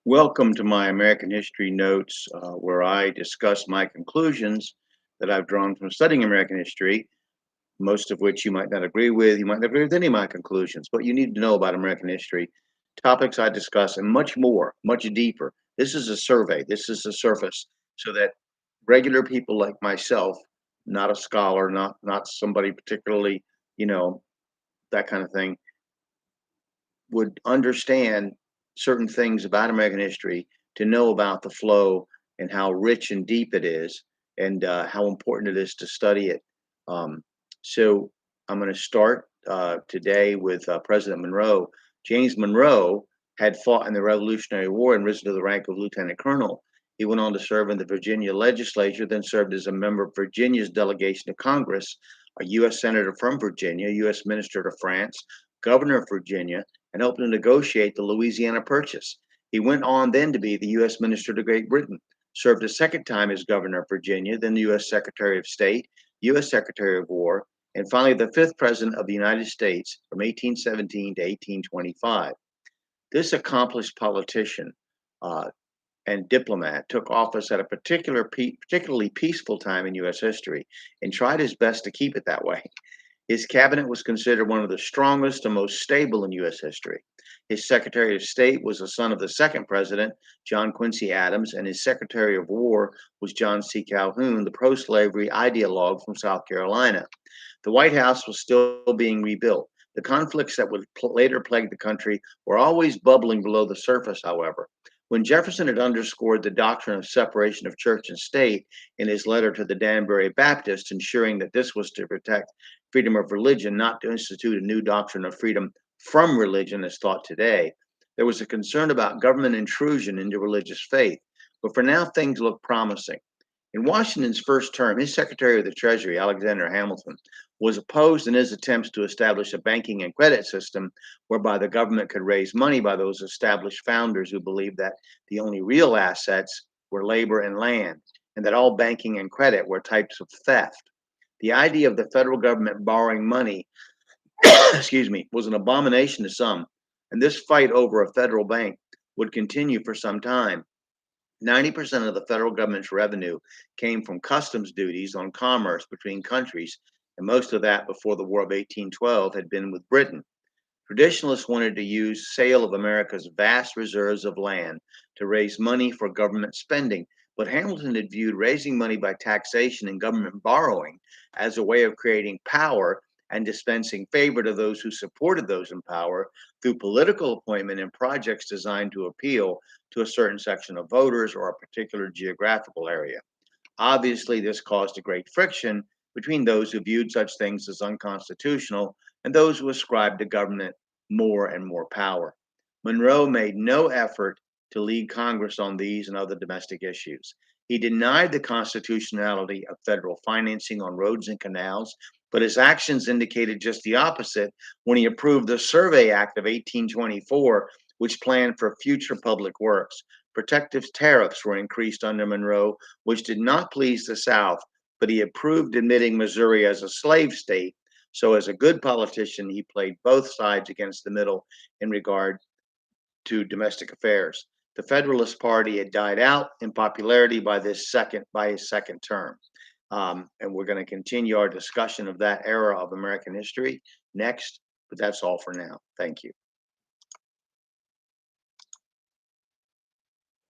Welcome to my American History Notes, where I discuss my conclusions that I've drawn from studying American history, most of which you might not agree with. You might not agree with any of my conclusions, but you need to know about American history, topics I discuss, and much more, much deeper. This is a survey, this is the surface, so that regular people like myself, not a scholar, not somebody particularly, you know, that kind of thing, would understand certain things about American history, to know about the flow and how rich and deep it is, and how important it is to study it. Um, so I'm going to start today with President Monroe. James Monroe had fought in the Revolutionary War and risen to the rank of lieutenant colonel. He went on to serve in the Virginia legislature, then served as a member of Virginia's delegation to Congress, a U.S. Senator from Virginia, U.S. Minister to France, Governor of Virginia, and helped to negotiate the Louisiana Purchase. He went on then to be the U.S. Minister to Great Britain, served a second time as Governor of Virginia, then the U.S. Secretary of State, U.S. Secretary of War, and finally the fifth President of the United States from 1817 to 1825. This accomplished politician uh, and diplomat took office at a particularly peaceful time in U.S. history and tried his best to keep it that way. His cabinet was considered one of the strongest and most stable in U.S. history. His Secretary of State was the son of the second president, John Quincy Adams, and his Secretary of War was John C. Calhoun, the pro slavery ideologue from South Carolina. The White House was still being rebuilt. The conflicts that would later plague the country were always bubbling below the surface, however. When Jefferson had underscored the doctrine of separation of church and state in his letter to the Danbury Baptists, ensuring that this was to protect freedom of religion, not to institute a new doctrine of freedom from religion as thought today, there was a concern about government intrusion into religious faith. But for now, things look promising. In Washington's first term, his Secretary of the Treasury, Alexander Hamilton, was opposed in his attempts to establish a banking and credit system whereby the government could raise money by those established founders who believed that the only real assets were labor and land, and that all banking and credit were types of theft. The idea of the federal government borrowing money, excuse me, was an abomination to some, and this fight over a federal bank would continue for some time. 90% of the federal government's revenue came from customs duties on commerce between countries, and most of that before the War of 1812 had been with Britain. Traditionalists wanted to use sale of America's vast reserves of land to raise money for government spending, but Hamilton had viewed raising money by taxation and government borrowing as a way of creating power and dispensing favor to those who supported those in power through political appointment and projects designed to appeal to a certain section of voters or a particular geographical area. Obviously, this caused a great friction between those who viewed such things as unconstitutional and those who ascribed to government more and more power. Monroe made no effort to lead Congress on these and other domestic issues. He denied the constitutionality of federal financing on roads and canals, but his actions indicated just the opposite when he approved the Survey Act of 1824, which planned for future public works. Protective tariffs were increased under Monroe, which did not please the South, but he approved admitting Missouri as a slave state. So, as a good politician, he played both sides against the middle in regard to domestic affairs. The Federalist Party had died out in popularity by his second term. And we're going to continue our discussion of that era of American history next, but that's all for now. Thank you.